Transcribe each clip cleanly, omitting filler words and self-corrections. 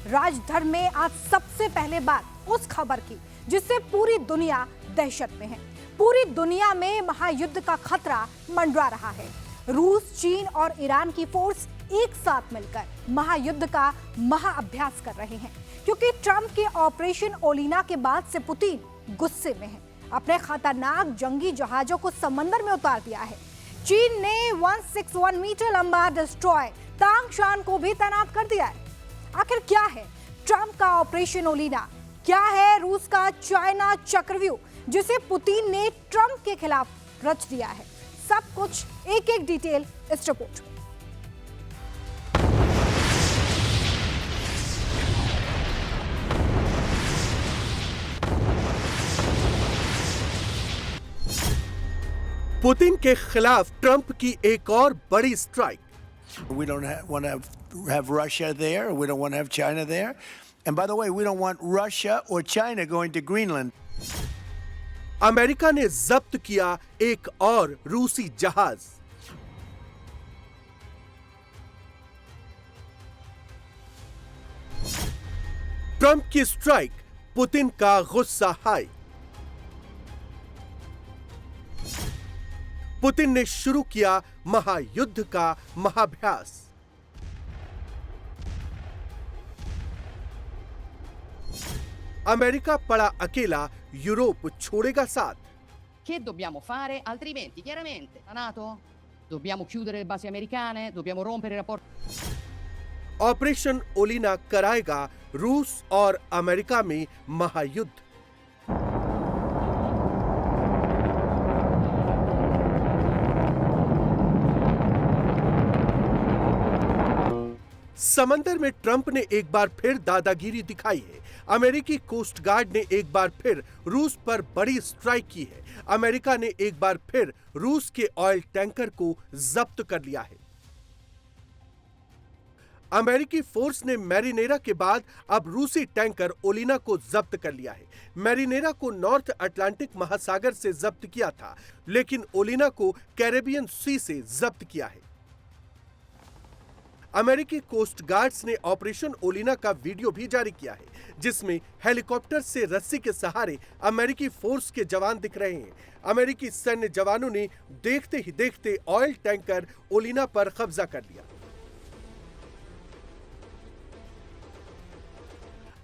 राजधर्म में आज सबसे पहले बात उस खबर की जिससे पूरी दुनिया दहशत में है। पूरी दुनिया में महायुद्ध का खतरा मंडरा रहा है। रूस, चीन और ईरान की फोर्स एक साथ मिलकर महायुद्ध का महाअभ्यास कर रहे हैं, क्योंकि ट्रंप के ऑपरेशन ओलिना के बाद से पुतिन गुस्से में है। अपने खतरनाक जंगी जहाजों को समंदर में उतार दिया है। चीन ने 161 मीटर लंबा डिस्ट्रॉय तांगशान को भी तैनात कर दिया है। आखिर क्या है ट्रंप का ऑपरेशन ओलिना? क्या है रूस का चाइना चक्रव्यूह जिसे पुतिन ने ट्रंप के खिलाफ रच दिया है? सब कुछ एक एक डिटेल इस रिपोर्ट में। पुतिन के खिलाफ ट्रंप की एक और बड़ी strike. We don't want to have Russia there. We don't want to have China there. And by the way, we don't want Russia or China going to Greenland. America ने जब्त किया एक और रूसी जहाज। ट्रंप की स्ट्राइक, पुतिन का गुस्सा हाई। पुतिन ने शुरू किया महायुद्ध का महाभ्यास। अमेरिका पड़ा अकेला, यूरोप छोड़ेगा साथ। Che dobbiamo fare altrimenti? Chiaramente, la NATO? Dobbiamo chiudere le basi americane? Dobbiamo rompere i rapporti? Operation ओलिना कराएगा रूस और अमेरिका में महायुद्ध। समंदर में ट्रंप ने एक बार फिर दादागिरी दिखाई है। अमेरिकी कोस्ट गार्ड ने एक बार फिर रूस पर बड़ी स्ट्राइक की है। अमेरिका ने एक बार फिर रूस के ऑयल टैंकर को जब्त कर लिया है। अमेरिकी फोर्स ने मैरिनेरा के बाद अब रूसी टैंकर ओलिना को जब्त कर लिया है। मैरिनेरा को नॉर्थ अटलांटिक महासागर से जब्त किया था, लेकिन ओलिना को कैरेबियन सी से जब्त किया है। अमेरिकी कोस्ट गार्ड्स ने ऑपरेशन ओलिना का वीडियो भी जारी किया है, जिसमें हेलीकॉप्टर से रस्सी के सहारे अमेरिकी फोर्स के जवान दिख रहे हैं। अमेरिकी सैन्य जवानों ने देखते ही देखते ऑयल टैंकर ओलिना पर कब्जा कर लिया।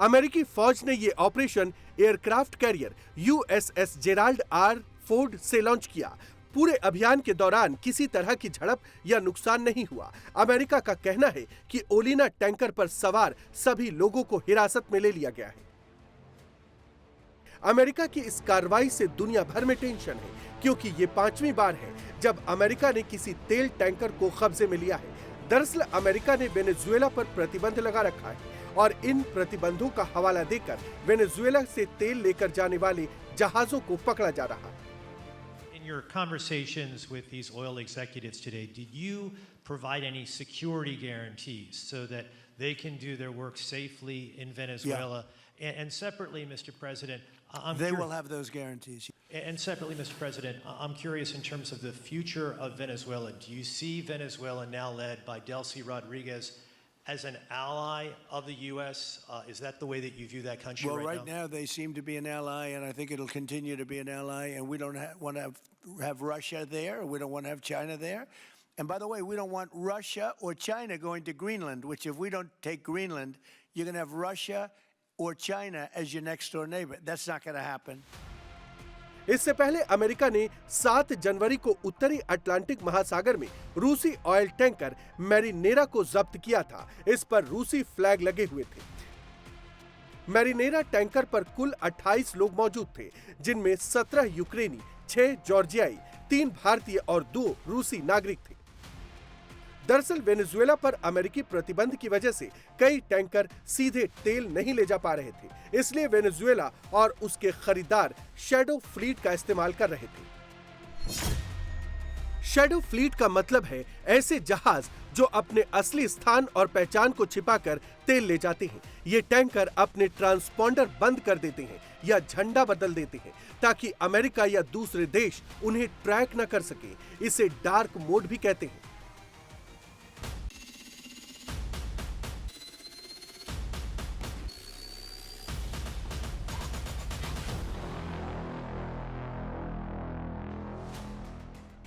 अमेरिकी फौज ने यह operation aircraft carrier USS Gerald R Ford से लॉन्च किया। पूरे अभियान के दौरान किसी तरह की झड़प या नुकसान नहीं हुआ। अमेरिका का कहना है कि ओलिना टैंकर पर सवार सभी लोगों को हिरासत में ले लिया गया है। अमेरिका की इस कार्रवाई से दुनिया भर में टेंशन है, क्योंकि ये 5वीं बार है जब अमेरिका ने किसी तेल टैंकर को कब्जे में लिया है। दरअसल अमेरिका ने वेनेजुएला पर प्रतिबंध लगा रखा है और इन प्रतिबंधों का हवाला देकर वेनेजुएला से तेल लेकर जाने वाले जहाजों को पकड़ा जा रहा है। In your conversations with these oil executives today, did you provide any security guarantees so that they can do their work safely in Venezuela? Yeah. And separately, Mr. President, They will have those guarantees. And separately, Mr. President, I'm curious in terms of the future of Venezuela. Do you see Venezuela now led by Delcy Rodriguez as an ally of the U.S.? Is that the way that you view that country right now? Well, right now they seem to be an ally, and I think it'll continue to be an ally. And we don't want to have Russia there. We don't want to have China there. And by the way, we don't want Russia or China going to Greenland, which if we don't take Greenland, you're going to have Russia or China as your next door neighbor. That's not going to happen. इससे पहले America ने 7 जनवरी को उत्तरी Atlantic महासागर में रूसी oil tanker Marinera को जब्त किया था। इस पर रूसी फ्लैग लगे हुए थे। मैरिनेरा टैंकर पर कुल 28 लोग मौजूद थे, जिनमें 17 यूक्रेनी, 6 जॉर्जियाई, 3 भारतीय और 2 रूसी नागरिक थे। दरअसल वेनेजुएला पर अमेरिकी प्रतिबंध की वजह से कई टैंकर सीधे तेल नहीं ले जा पा रहे थे, इसलिए वेनेजुएला और उसके खरीदार शैडो फ्लीट का इस्तेमाल कर रहे थे। शैडो फ्लीट का मतलब है ऐसे जहाज जो अपने असली स्थान और पहचान को छिपाकर तेल ले जाते हैं। ये टैंकर अपने ट्रांसपॉन्डर बंद कर देते हैं या झंडा बदल देते हैं, ताकि अमेरिका या दूसरे देश उन्हें ट्रैक न कर सके। इसे डार्क मोड भी कहते हैं।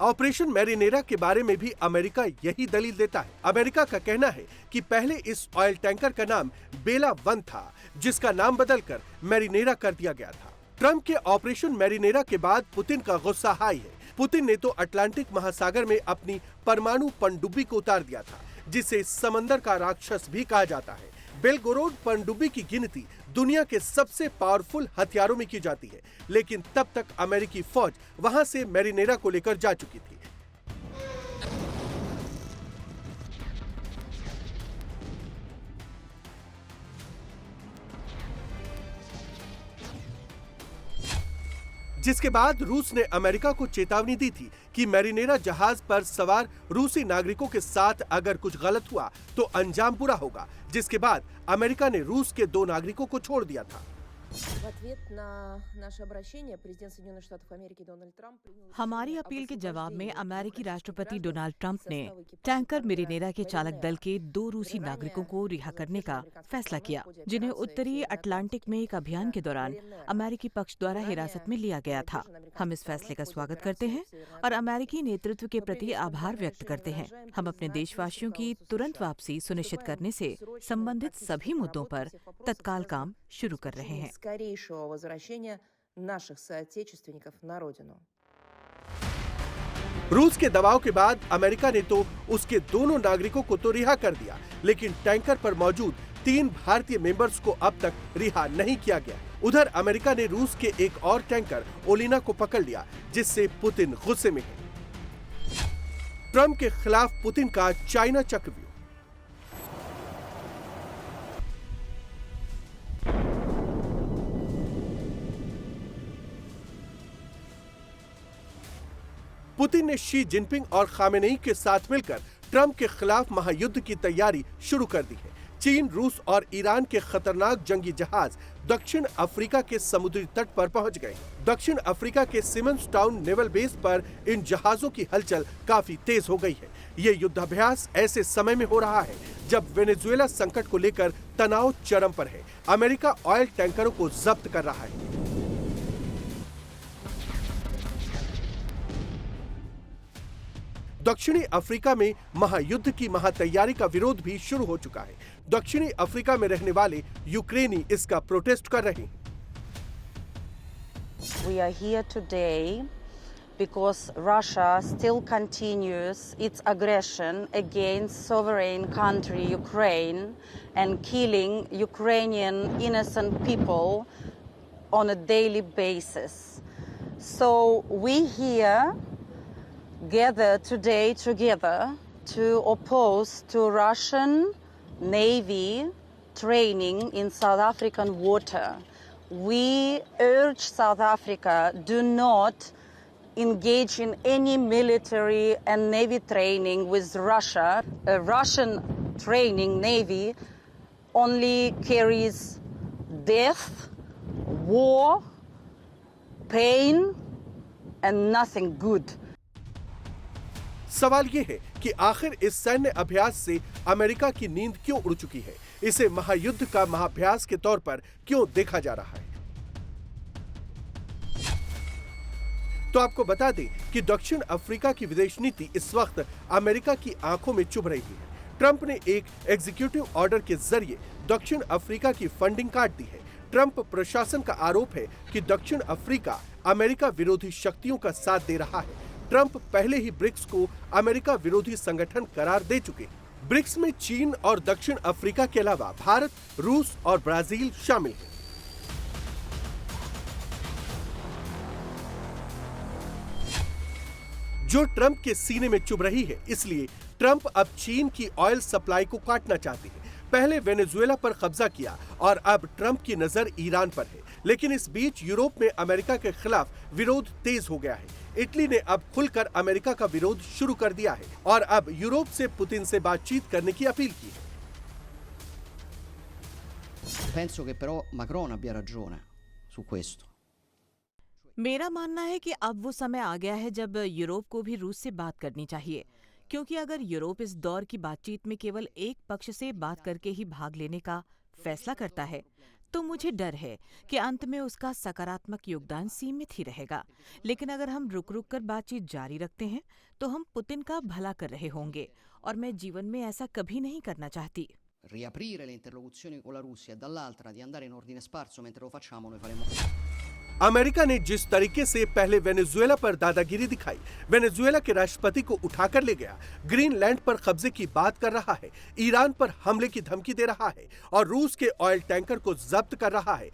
ऑपरेशन मैरिनेरा के बारे में भी अमेरिका यही दलील देता है। अमेरिका का कहना है कि पहले इस ऑयल टैंकर का नाम बेला 1 था, जिसका नाम बदलकर मैरिनेरा कर दिया गया था। ट्रंप के ऑपरेशन मैरिनेरा के बाद पुतिन का गुस्सा हाई है। पुतिन ने तो अटलांटिक महासागर में अपनी परमाणु पनडुब्बी को उतार दिया था, जिसे समंदर का राक्षस भी कहा जाता है। बेलगोरोड पनडुब्बी की गिनती दुनिया के सबसे पावरफुल हथियारों में की जाती है, लेकिन तब तक अमेरिकी फौज वहां से मैरिनेरा को लेकर जा चुकी थी। जिसके बाद रूस ने अमेरिका को चेतावनी दी थी कि मैरिनेरा जहाज पर सवार रूसी नागरिकों के साथ अगर कुछ गलत हुआ तो अंजाम बुरा होगा, जिसके बाद अमेरिका ने रूस के 2 नागरिकों को छोड़ दिया था। हमारी अपील के जवाब में अमेरिकी राष्ट्रपति डोनाल्ड ट्रंप ने टैंकर मैरिनेरा के चालक दल के 2 रूसी नागरिकों को रिहा करने का फैसला किया, जिन्हें उत्तरी अटलांटिक में एक अभियान के दौरान अमेरिकी पक्ष द्वारा हिरासत में लिया गया था। हम इस फैसले का स्वागत करते हैं और अमेरिकी नेतृत्व के प्रति आभार व्यक्त करते हैं। हम अपने देशवासियों की तुरंत वापसी सुनिश्चित करने से संबंधित सभी मुद्दों पर तत्काल काम शुरू कर रहे हैं। скорейшего возвращения наших соотечественников на родину. रूस के दबाव के बाद अमेरिका ने तो उसके दोनों नागरिकों को तो रिहा कर दिया, लेकिन टैंकर पर मौजूद 3 भारतीय मेंबर्स को अब तक रिहा नहीं किया गया। उधर अमेरिका ने रूस के एक और टैंकर ओलिना को पकड़ लिया, जिससे पुतिन गुस्से में है। ट्रंप के खिलाफ पुतिन का चाइना चक्रव्यूह। पुतिन ने शी जिनपिंग और खामेनेई के साथ मिलकर ट्रंप के खिलाफ महायुद्ध की तैयारी शुरू कर दी है। चीन, रूस और ईरान के खतरनाक जंगी जहाज दक्षिण अफ्रीका के समुद्री तट पर पहुंच गए। दक्षिण अफ्रीका के सिमन्स टाउन नेवल बेस पर इन जहाजों की हलचल काफी तेज हो गई है। ये युद्धाभ्यास ऐसे समय में हो रहा है जब वेनेजुएला संकट को लेकर तनाव चरम पर है। अमेरिका ऑयल टैंकरों को जब्त कर रहा है। दक्षिणी अफ्रीका में महायुद्ध की महातैयारी का विरोध भी शुरू हो चुका है। दक्षिणी अफ्रीका में रहने वाले यूक्रेनी इसका प्रोटेस्ट कर रहे हैं। We are here today because Russia still continues its aggression against sovereign country Ukraine and killing Ukrainian innocent people on a daily basis. So we here gather today together to oppose to Russian Navy training in South African water. We urge South Africa do not engage in any military and Navy training with Russia. A Russian training Navy only carries death, war, pain, and nothing good. सवाल ये है कि आखिर इस सैन्य अभ्यास से America की नींद क्यों उड़ चुकी है? इसे महायुद्ध का महाभ्यास के तौर पर क्यों देखा जा रहा है? तो आपको बता दें कि दक्षिण अफ्रीका की विदेश नीति इस वक्त अमेरिका की आंखों में चुभ रही है। ट्रंप ने एक एग्जीक्यूटिव ऑर्डर के जरिए दक्षिण अफ्रीका की फंडिंग काट दी है। ट्रंप प्रशासन का आरोप है कि दक्षिण अफ्रीका अमेरिका विरोधी शक्तियों का साथ दे रहा है। ट्रंप पहले ही ब्रिक्स को अमेरिका विरोधी संगठन करार दे चुके हैं। ब्रिक्स में चीन और दक्षिण अफ्रीका के अलावा भारत, रूस और ब्राजील शामिल हैं। जो ट्रंप के सीने में चुभ रही है, इसलिए ट्रंप अब चीन की ऑयल सप्लाई को काटना चाहते हैं। पहले वेनेजुएला पर कब्जा किया और अब ट्रंप की नजर ईरान पर है। लेकिन इस बीच यूरोप में अमेरिका के खिलाफ विरोध तेज हो गया है। इटली ने अब खुलकर अमेरिका का विरोध शुरू कर दिया है और अब यूरोप से पुतिन से बातचीत करने की अपील की है। Penso che però Macron abbia ragione su questo. मेरा मानना है कि अब वो समय आ गया है जब यूरोप को भी रूस से बात करनी चाहिए, क्योंकि अगर यूरोप इस दौर की बातचीत में केवल एक पक्ष से बात करके ही भाग लेने का फैसला करता है तो मुझे डर है कि अंत में उसका सकारात्मक योगदान सीमित ही रहेगा। लेकिन अगर हम रुक रुक कर बातचीत जारी रखते हैं तो हम पुतिन का भला कर रहे होंगे, और मैं जीवन में ऐसा कभी नहीं करना चाहती। Riaprire le interlocuzioni con la Russia e dall'altra di andare in ordine sparso mentre lo facciamo, noi faremo. America ने जिस तरीके से पहले वेनेजुएला पर दादागिरी दिखाई, वेनेजुएला के राष्ट्रपति को उठाकर ले गया, ग्रीनलैंड पर कब्जे की बात कर रहा है, ईरान पर हमले की धमकी दे रहा है और रूस के ऑयल टैंकर को जब्त कर रहा है,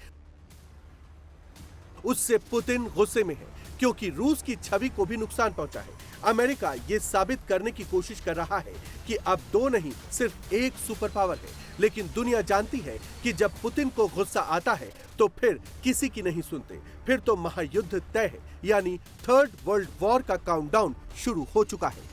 उससे पुतिन गुस्से में है क्योंकि रूस की छवि को भी नुकसान पहुंचा है। अमेरिका ये साबित करने की कोशिश कर रहा है कि अब दो नहीं सिर्फ एक सुपर पावर है, लेकिन दुनिया जानती है कि जब पुतिन को गुस्सा आता है तो फिर किसी की नहीं सुनते, फिर तो महायुद्ध तय है, यानी थर्ड वर्ल्ड वॉर का काउंटडाउन शुरू हो चुका है।